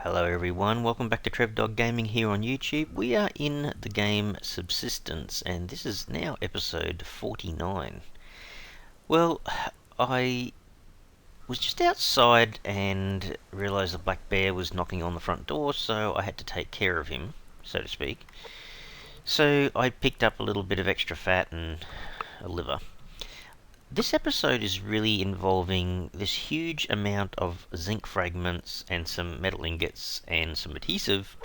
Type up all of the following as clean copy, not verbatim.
Hello everyone, welcome back to Trev Dog Gaming here on YouTube. We are in the game Subsistence, and this is now episode 49. Well, I was just outside and realised the black bear was knocking on the front door, so I had to take care of him, so to speak. So I picked up a little bit of extra fat and a liver. This episode is really involving this huge amount of zinc fragments and some metal ingots and some adhesive,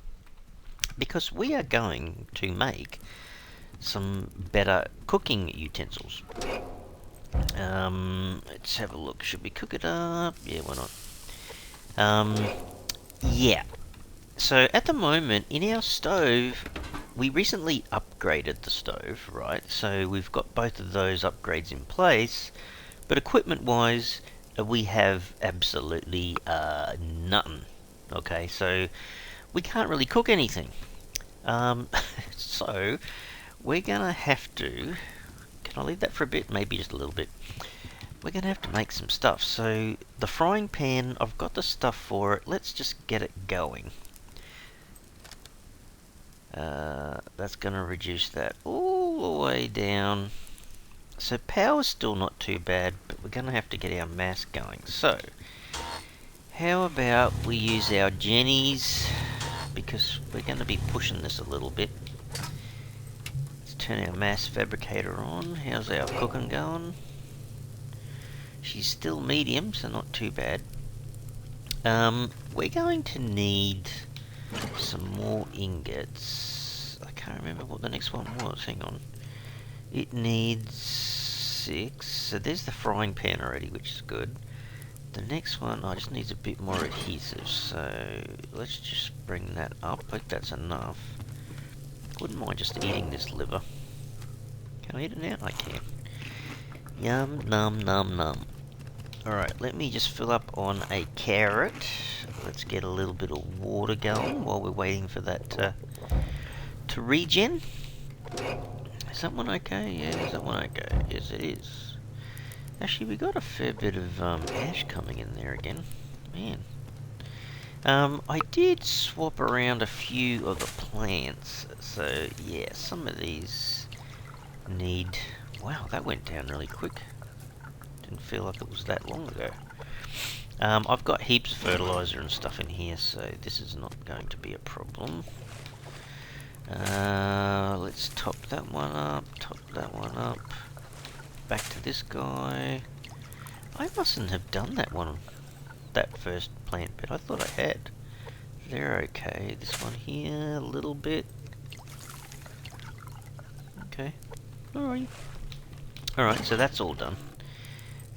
because we are going to make some better cooking utensils. Let's have a look. Should we cook it up? Yeah, why not? Yeah. So at the moment, in our stove, we recently upgraded the stove, right? So we've got both of those upgrades in place, but equipment-wise, we have absolutely nothing. Okay, so we can't really cook anything. So we're gonna have to. Can I leave that for a bit? Maybe just a little bit. We're gonna have to make some stuff. So the frying pan, I've got the stuff for it. Let's just get it going. That's going to reduce that all the way down. So power's still not too bad, but we're going to have to get our mass going. So, how about we use our jennies, because we're going to be pushing this a little bit. Let's turn our mass fabricator on. How's our cooking going? She's still medium, so not too bad. We're going to need some more ingots. I can't remember what the next one was. Hang on. It needs 6. So there's the frying pan already, which is good. The next one, just needs a bit more adhesive. So let's just bring that up. I think that's enough. Wouldn't mind just eating this liver. Can I eat it now? I can. Yum, num, num, num. Alright, let me just fill up on a carrot. Let's get a little bit of water going while we're waiting for that to regen. Is that one okay? Yeah, is that one okay? Yes, it is. Actually, we got a fair bit of ash coming in there again. Man. I did swap around a few of the plants. So, yeah, some of these need... Wow, that went down really quick. Didn't feel like it was that long ago. I've got heaps of fertilizer and stuff in here, so this is not going to be a problem. Let's top that one up, top that one up. Back to this guy. I mustn't have done that one, that first plant bit. I thought I had. They're okay. This one here, a little bit. Okay. Alright. Alright, so that's all done.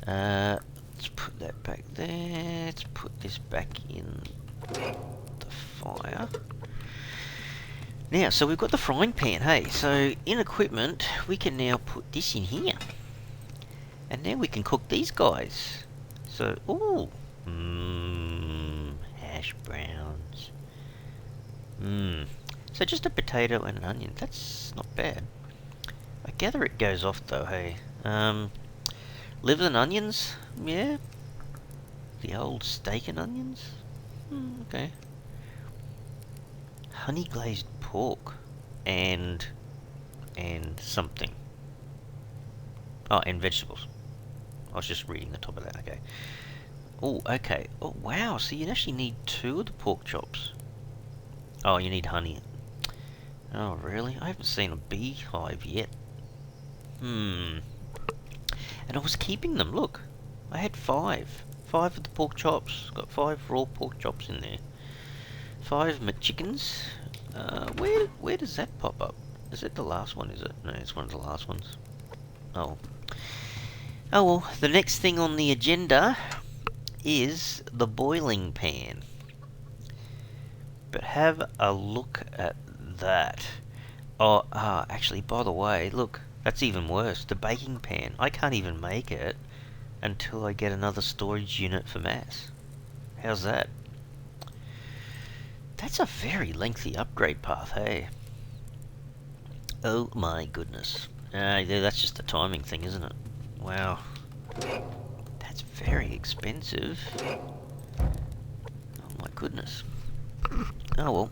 Let's put that back there. Let's put this back in the fire. Now, so we've got the frying pan, hey. So, in equipment, we can now put this in here. And now we can cook these guys. So, ooh. Hash browns. So just a potato and an onion. That's not bad. I gather it goes off though, hey. Liver and onions? Yeah. The old steak and onions? Okay. Honey glazed pork. And something. Oh, and vegetables. I was just reading the top of that, okay. Oh, okay. Oh, wow. So you actually need 2 of the pork chops. Oh, you need honey. Oh, really? I haven't seen a beehive yet. And I was keeping them, look. I had 5. 5 of the pork chops. Got 5 raw pork chops in there. 5 McChickens. Where does that pop up? Is it the last one, is it? No, it's one of the last ones. Oh. Oh well, the next thing on the agenda is the boiling pan. But have a look at that. Oh, actually, by the way, look. That's even worse. The baking pan. I can't even make it until I get another storage unit for mass. How's that? That's a very lengthy upgrade path, hey? Oh my goodness. That's just a timing thing, isn't it? Wow. That's very expensive. Oh my goodness. Oh well.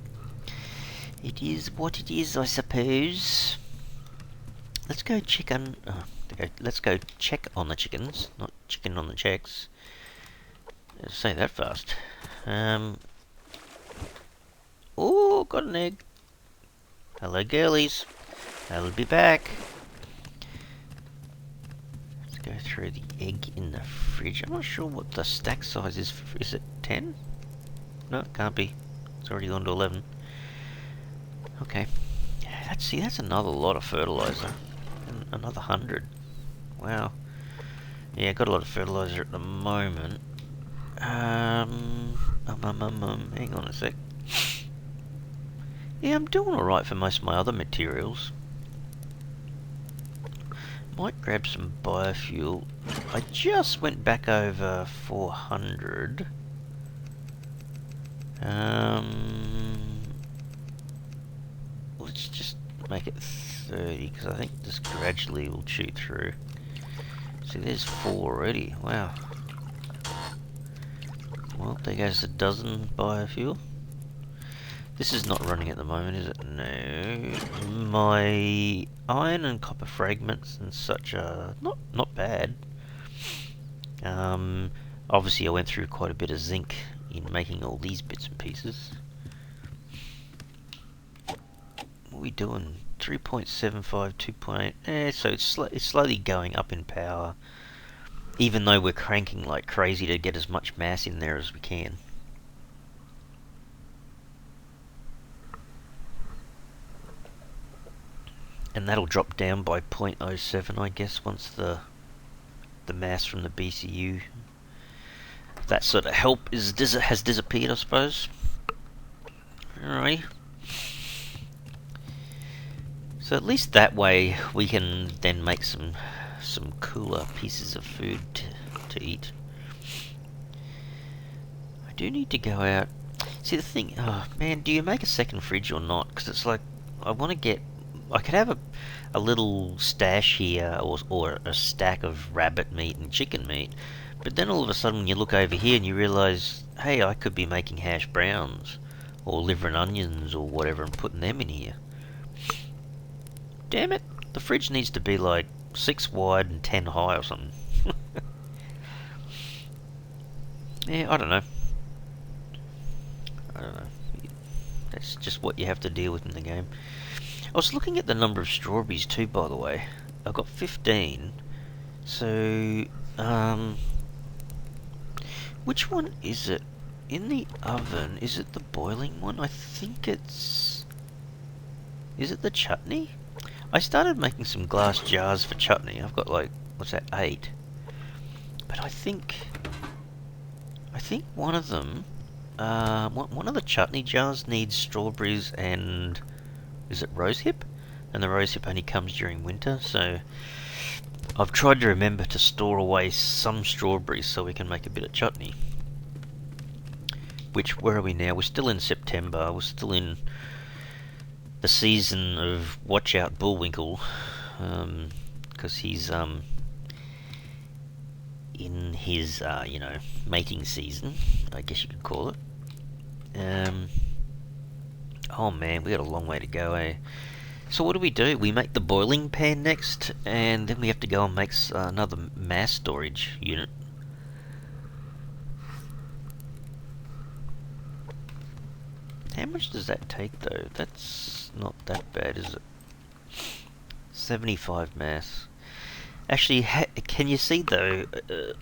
It is what it is, I suppose. Let's go let's go check on the chickens, not chicken on the checks. Let's say that fast. Oh, got an egg. Hello, girlies. I'll be back. Let's go through the egg in the fridge. I'm not sure what the stack size is. Is it 10? No, it can't be. It's already gone to 11. Okay. That's another lot of fertilizer. Another 100. Wow. Yeah, got a lot of fertilizer at the moment. Hang on a sec. Yeah, I'm doing alright for most of my other materials. Might grab some biofuel. I just went back over 400. Let's just make it 30, because I think this gradually will chew through. See, there's 4 already. Wow. Well, there goes a dozen biofuel. This is not running at the moment, is it? No. My iron and copper fragments and such are not bad. Obviously I went through quite a bit of zinc in making all these bits and pieces. What are we doing? 3.75, 2.8. So it's slowly going up in power, even though we're cranking like crazy to get as much mass in there as we can. And that'll drop down by 0.07, I guess, once the mass from the BCU, that sort of help has disappeared, I suppose. Alrighty. So at least that way we can then make some cooler pieces of food to eat. I do need to go out. See, the thing, oh man, do you make a second fridge or not? Because it's like, I could have a little stash here, or a stack of rabbit meat and chicken meat, but then all of a sudden you look over here and you realise, hey, I could be making hash browns, or liver and onions, or whatever, and putting them in here. Damn it, the fridge needs to be like 6 wide and 10 high or something. Yeah, I don't know. That's just what you have to deal with in the game. I was looking at the number of strawberries too, by the way. I've got 15. So, which one is it? In the oven, is it the boiling one? I think it's... Is it the chutney? I started making some glass jars for chutney. I've got like, what's that, 8. But I think one of them, one of the chutney jars needs strawberries and... Is it rosehip? And the rosehip only comes during winter, so I've tried to remember to store away some strawberries so we can make a bit of chutney. Which, where are we now? We're still in September. We're still in the season of Watch Out Bullwinkle, because he's in his mating season, I guess you could call it. Oh man, we got a long way to go, eh? So what do? We make the boiling pan next, and then we have to go and make another mass storage unit. How much does that take, though? That's not that bad, is it? 75 mass. Actually, can you see, though,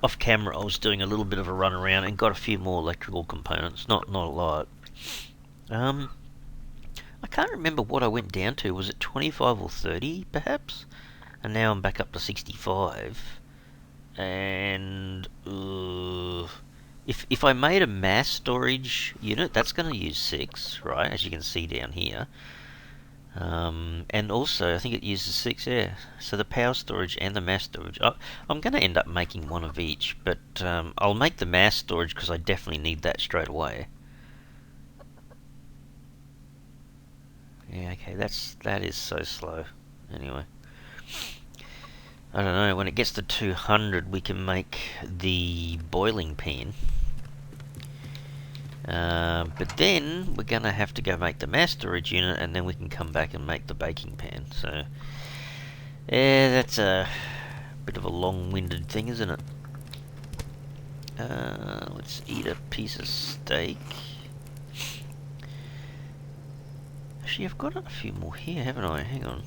off camera I was doing a little bit of a run around and got a few more electrical components. Not a lot. I can't remember what I went down to. Was it 25 or 30, perhaps? And now I'm back up to 65. And if I made a mass storage unit, that's going to use 6, right? As you can see down here. And also, I think it uses 6, yeah. So the power storage and the mass storage. I'm going to end up making one of each, but I'll make the mass storage because I definitely need that straight away. Yeah, okay, that is so slow. Anyway, I don't know. When it gets to 200, we can make the boiling pan. But then we're gonna have to go make the mass storage unit, and then we can come back and make the baking pan. So yeah, that's a bit of a long-winded thing, isn't it? Let's eat a piece of steak. Actually, I've got a few more here, haven't I? Hang on.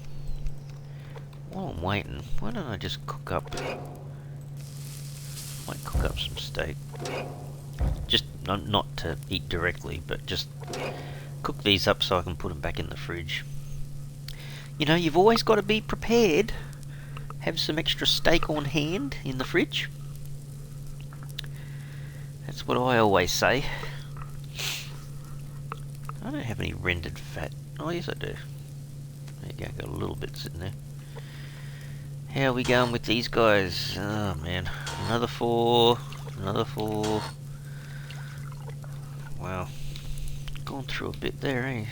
While I'm waiting, why don't I just cook up... Might cook up some steak. Just not to eat directly, but just cook these up so I can put them back in the fridge. You know, you've always got to be prepared. Have some extra steak on hand in the fridge. That's what I always say. I don't have any rendered fat. Oh, yes I do. There you go, got a little bit sitting there. How are we going with these guys? Oh man, another 4, another 4. Wow, gone through a bit there, eh?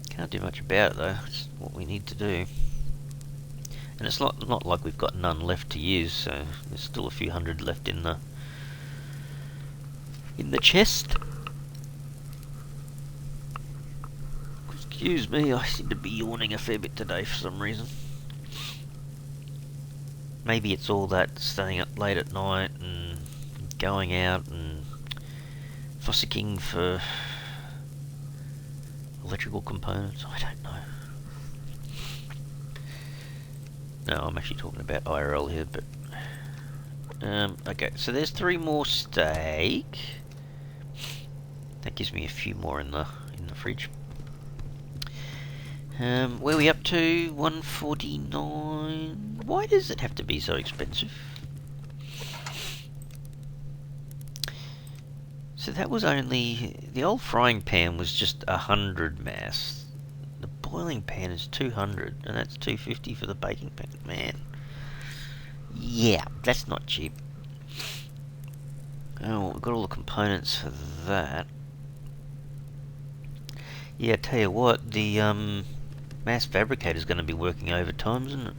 Can't do much about it though, it's what we need to do. And it's not like we've got none left to use, so there's still a few hundred left in the chest. Excuse me, I seem to be yawning a fair bit today for some reason. Maybe it's all that staying up late at night and going out and fossicking for electrical components. I don't know. No, I'm actually talking about IRL here, but okay, so there's 3 more steak. That gives me a few more in the fridge. Where are we up to? 149. Why does it have to be so expensive? So that was only... The old frying pan was just 100 mass. The boiling pan is 200, and that's 250 for the baking pan. Man. Yeah, that's not cheap. Oh, we've got all the components for that. Yeah, tell you what, the mass fabricator is going to be working overtime, isn't it?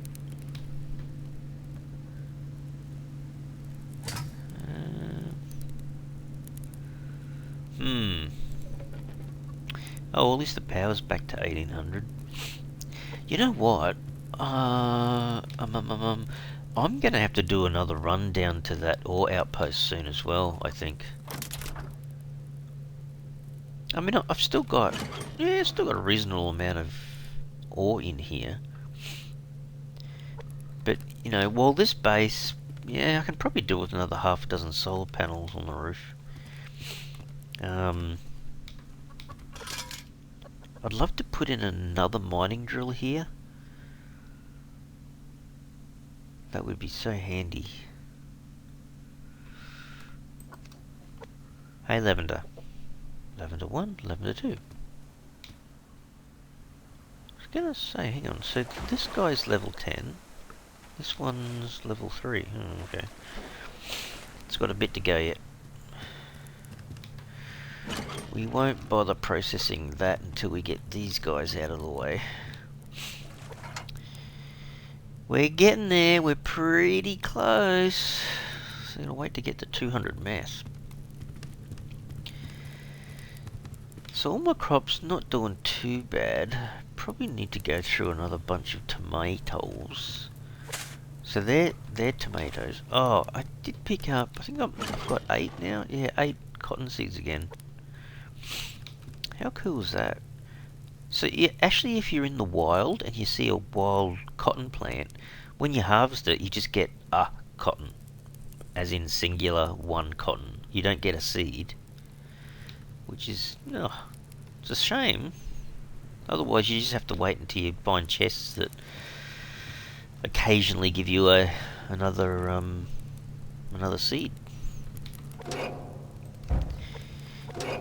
Oh, well, at least the power's back to 1800. You know what? I'm going to have to do another run down to that ore outpost soon as well, I think. I mean, I've still got... Yeah, still got a reasonable amount of ore in here. But, you know, while this base... Yeah, I can probably do with another half a dozen solar panels on the roof. I'd love to put in another mining drill here. That would be so handy. Hey, Lavender. Lavender 1, Lavender 2. I was gonna say, hang on, so this guy's level 10. This one's level 3. Oh, okay. It's got a bit to go yet. We won't bother processing that until we get these guys out of the way. We're getting there, we're pretty close. So I'm gonna wait to get to 200 mass. So all my crops not doing too bad. Probably need to go through another bunch of tomatoes. So they're tomatoes. Oh, I did pick up, I think I've got 8 now. Yeah, 8 cotton seeds again. How cool is that? So yeah, actually if you're in the wild and you see a wild cotton plant, when you harvest it you just get a cotton. As in singular, one cotton. You don't get a seed. Which is, oh, it's a shame. Otherwise you just have to wait until you find chests that occasionally give you another seed.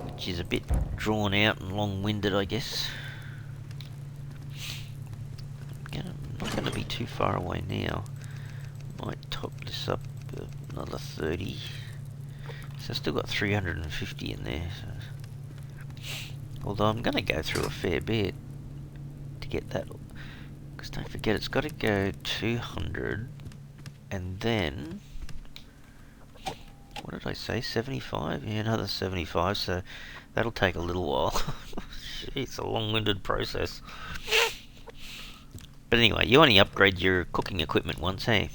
Which is a bit drawn out and long-winded, I guess. I'm not going to be too far away now. Might top this up another 30. So I've still got 350 in there. So. Although I'm going to go through a fair bit to get that. Because don't forget, it's got to go 200 and then What did I say? 75? Yeah, another 75, so that'll take a little while. It's a long-winded process. But anyway, you only upgrade your cooking equipment once, hey?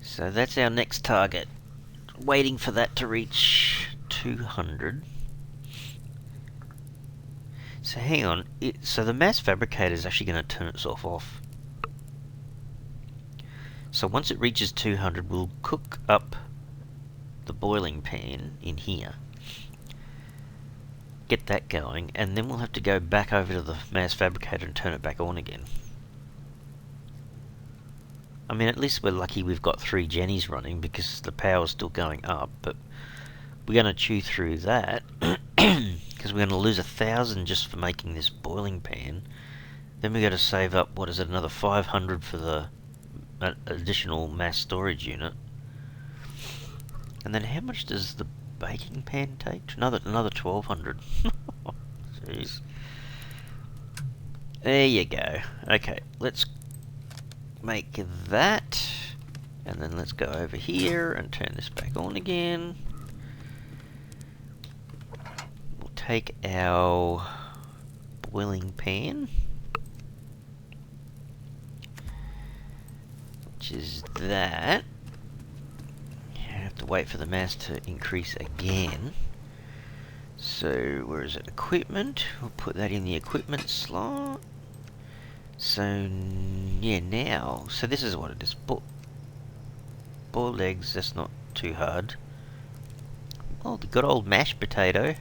So that's our next target. Waiting for that to reach 200. So hang on, so the mass fabricator is actually going to turn itself off. So once it reaches 200, we'll cook up the boiling pan in here. Get that going, and then we'll have to go back over to the mass fabricator and turn it back on again. I mean, at least we're lucky we've got 3 Jennies running because the power's still going up, but we're going to chew through that because we're going to lose 1,000 just for making this boiling pan. Then we got to save up, what is it, another 500 for the additional mass storage unit. And then how much does the baking pan take? Another 1,200. Jeez. There you go. Okay, let's make that, and then let's go over here and turn this back on again. We'll take our boiling pan, which is that. I have to wait for the mass to increase again. So where is it? Equipment. We'll put that in the equipment slot. So yeah, now, so this is what it is. Boiled eggs, that's not too hard. Oh, the good old mashed potato,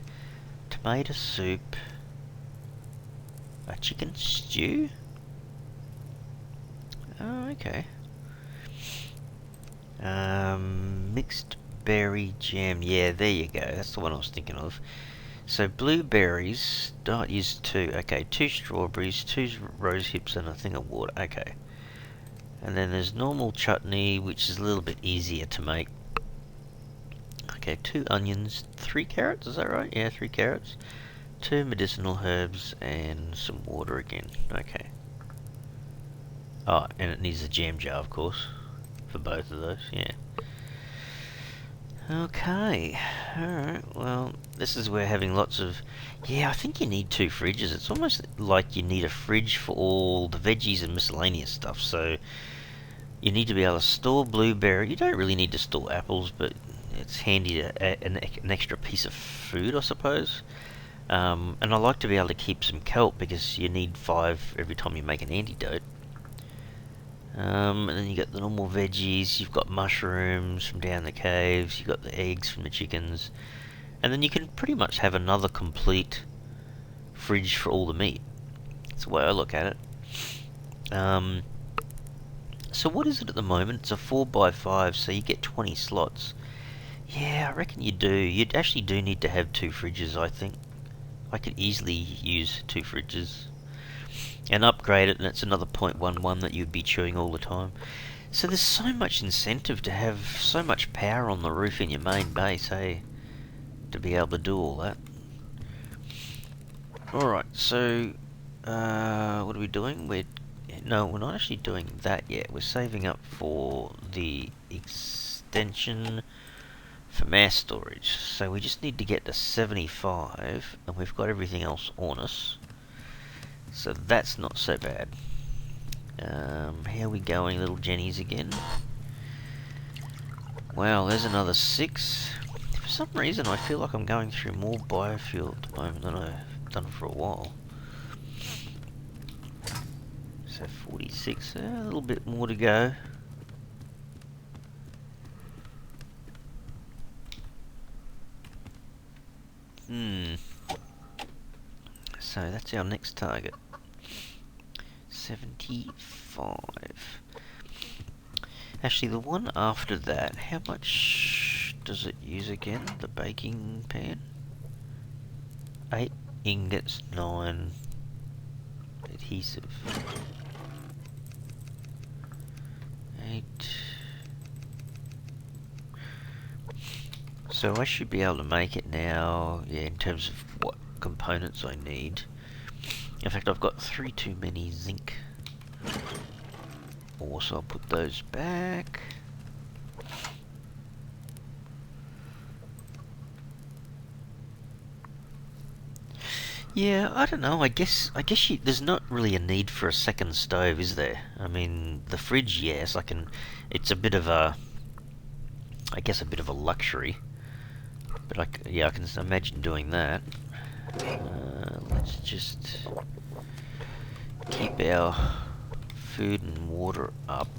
tomato soup, a chicken stew. Oh, okay. Mixed berry jam. Yeah, there you go. That's the one I was thinking of. So blueberries, don't use 2. Okay, 2 strawberries, 2 rose hips, and a thing of water. Okay. And then there's normal chutney, which is a little bit easier to make. Okay, 2 onions, 3 carrots, is that right? Yeah, 3 carrots. 2 medicinal herbs, and some water again. Okay. Oh, and it needs a jam jar, of course, for both of those, yeah. Okay, alright, well, this is where having lots of... Yeah, I think you need 2 fridges. It's almost like you need a fridge for all the veggies and miscellaneous stuff, so you need to be able to store blueberry. You don't really need to store apples, but it's handy to add an extra piece of food, I suppose. And I like to be able to keep some kelp, because you need 5 every time you make an antidote. And then you got the normal veggies, you've got mushrooms from down the caves, you've got the eggs from the chickens, and then you can pretty much have another complete fridge for all the meat. That's the way I look at it. So what is it at the moment? It's a 4x5, so you get 20 slots. Yeah, I reckon you do. You actually do need to have 2 fridges, I think. I could easily use 2 fridges. And upgrade it, and it's another 0.11 that you'd be chewing all the time. So there's so much incentive to have so much power on the roof in your main base, hey? To be able to do all that. Alright, so... what are we doing? No, we're not actually doing that yet. We're saving up for the extension for mass storage. So we just need to get to 75, and we've got everything else on us. So that's not so bad. How are we going, little Jennies again? Wow, there's another 6. For some reason I feel like I'm going through more biofuel at the moment than I've done for a while. So 46, a little bit more to go. So that's our next target. 75. Actually, the one after that, how much does it use again? The baking pan? 8 ingots, 9 adhesive. 8. So I should be able to make it now, yeah, in terms of what components I need. In fact, I've got 3 too many zinc ore, so I'll put those back. Yeah, I don't know. I guess there's not really a need for a second stove, is there? I mean, the fridge, yes, I can. It's a bit of a, I guess, a bit of a luxury. But yeah, I can imagine doing that. Let's just keep our food and water up.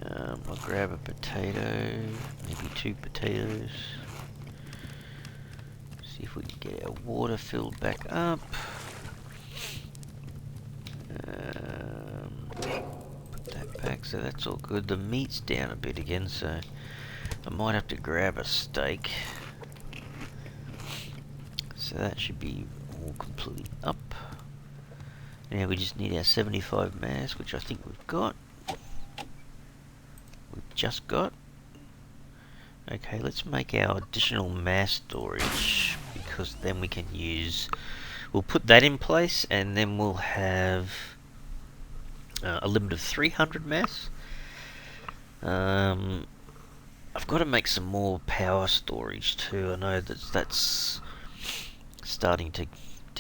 I'll grab a potato, maybe 2 potatoes. See if we can get our water filled back up. Put that back, so that's all good. The meat's down a bit again, so I might have to grab a steak. So that should be all completely up. Now we just need our 75 mass, which I think we've got. We've just got. Okay, let's make our additional mass storage, because then we can use... We'll put that in place, and then we'll have a limit of 300 mass. I've got to make some more power storage too. I know that's starting to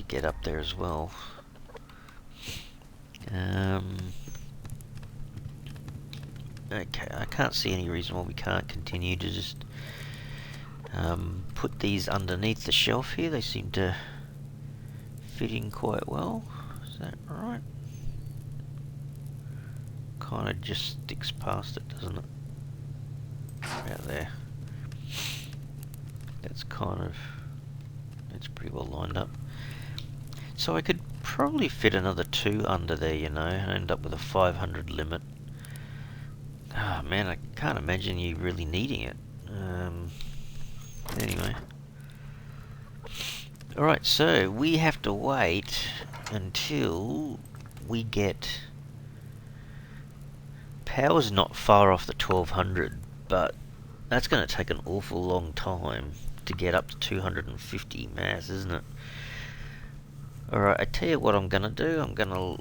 get up there as well. Okay, I can't see any reason why we can't continue to just put these underneath the shelf here. They seem to fit in quite well. Is that right? Kind of just sticks past it, doesn't it? Out there. That's pretty well lined up. So I could probably fit another 2 under there, you know, and end up with a 500 limit. Ah, man, I can't imagine you really needing it. Anyway. Alright, so we have to wait until we get... Power's not far off the 1200, but that's going to take an awful long time to get up to 250 mass, isn't it? Alright, I tell you what I'm going to do. I'm going to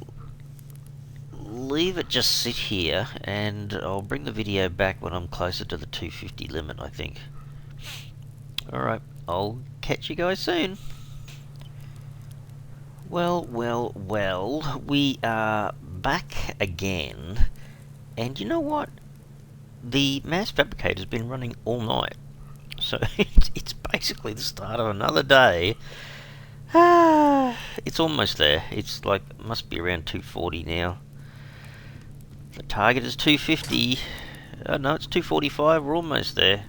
leave it just sit here, and I'll bring the video back when I'm closer to the 250 limit, I think. Alright, I'll catch you guys soon. Well, we are back again, and you know what? The mass fabricator's been running all night, so it's basically the start of another day. It's almost there. It's like, must be around 240 now. The target is 250. No, it's 245. We're almost there.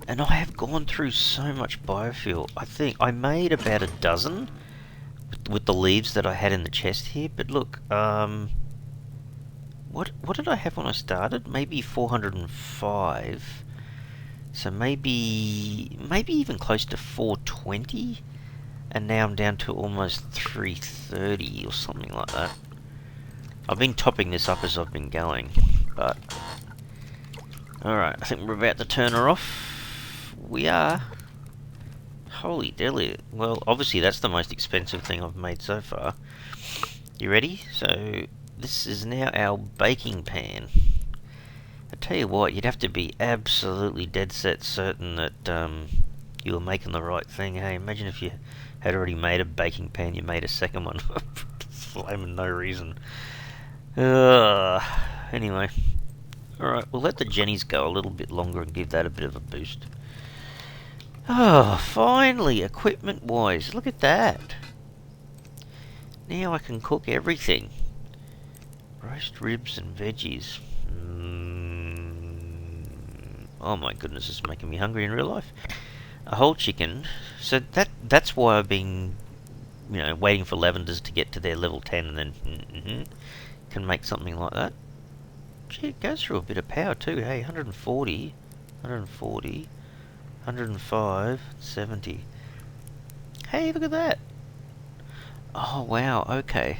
And I have gone through so much biofuel. I think I made about a dozen with the leaves that I had in the chest here. But look, what did I have when I started? Maybe 405. So maybe even close to 420. And now I'm down to almost 330 or something like that. I've been topping this up as I've been going, but... Alright, I think we're about to turn her off. We are. Holy deli. Well, obviously that's the most expensive thing I've made so far. You ready? So, this is now our baking pan. I tell you what, you'd have to be absolutely dead set certain that you were making the right thing. Hey, imagine if you had already made a baking pan, you made a second one for flaming no reason. Anyway. Alright, we'll let the Jennies go a little bit longer and give that a bit of a boost. Oh, finally, equipment-wise, look at that. Now I can cook everything. Roast ribs and veggies. Oh my goodness, it's making me hungry in real life. A whole chicken. So that's why I've been, you know, waiting for Lavenders to get to their level 10 and then can make something like that. Gee, it goes through a bit of power too. Hey, 140, 105, 70. Hey, look at that. Oh wow, okay.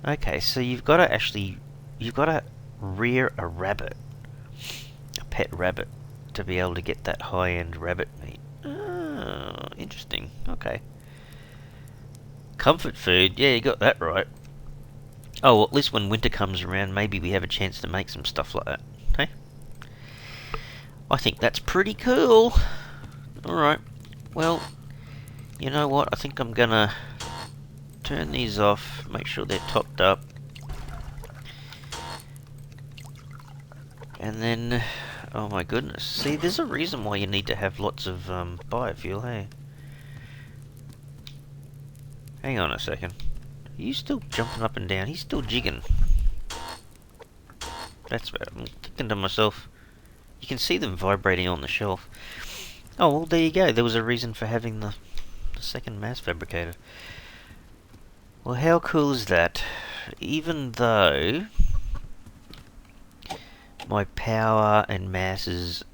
Okay, so you've got to rear a rabbit, a pet rabbit, to be able to get that high-end rabbit meat. Oh, interesting. Okay. Comfort food, yeah, you got that right. Oh, well, at least when winter comes around, maybe we have a chance to make some stuff like that. Hey? I think that's pretty cool. Alright. Well, you know what? I think I'm gonna turn these off, make sure they're topped up. And then, oh my goodness. See, there's a reason why you need to have lots of biofuel, hey? Hang on a second. Are you still jumping up and down? He's still jigging. That's better. I'm thinking to myself, you can see them vibrating on the shelf. Oh, well, there you go. There was a reason for having the second mass fabricator. Well, how cool is that? Even though my power and mass is...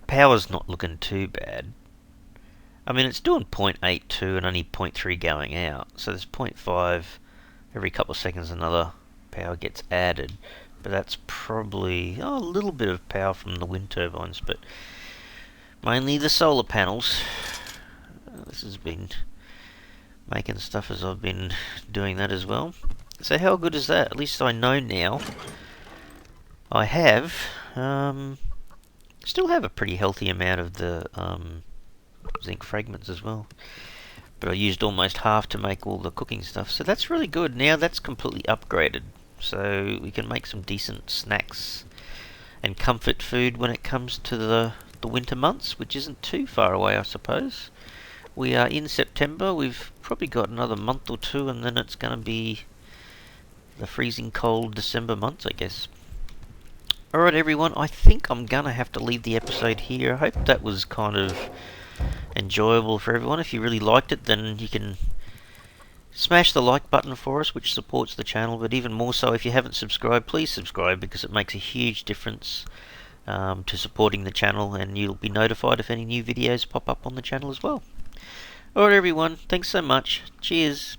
power's not looking too bad. I mean, it's doing 0.82 and only 0.3 going out. So there's 0.5 every couple of seconds another power gets added. But that's probably a little bit of power from the wind turbines, but mainly the solar panels. This has been making stuff as I've been doing that as well. So how good is that? At least I know now. I have still have a pretty healthy amount of the zinc fragments as well, but I used almost half to make all the cooking stuff, so that's really good. Now that's completely upgraded, so we can make some decent snacks and comfort food when it comes to the winter months, which isn't too far away, I suppose. We are in September. We've probably got another month or two, and then it's going to be the freezing cold December months, I guess. Alright everyone, I think I'm going to have to leave the episode here. I hope that was kind of enjoyable for everyone. If you really liked it, then you can smash the like button for us, which supports the channel, but even more so, if you haven't subscribed, please subscribe, because it makes a huge difference to supporting the channel, and you'll be notified if any new videos pop up on the channel as well. Alright everyone, thanks so much. Cheers.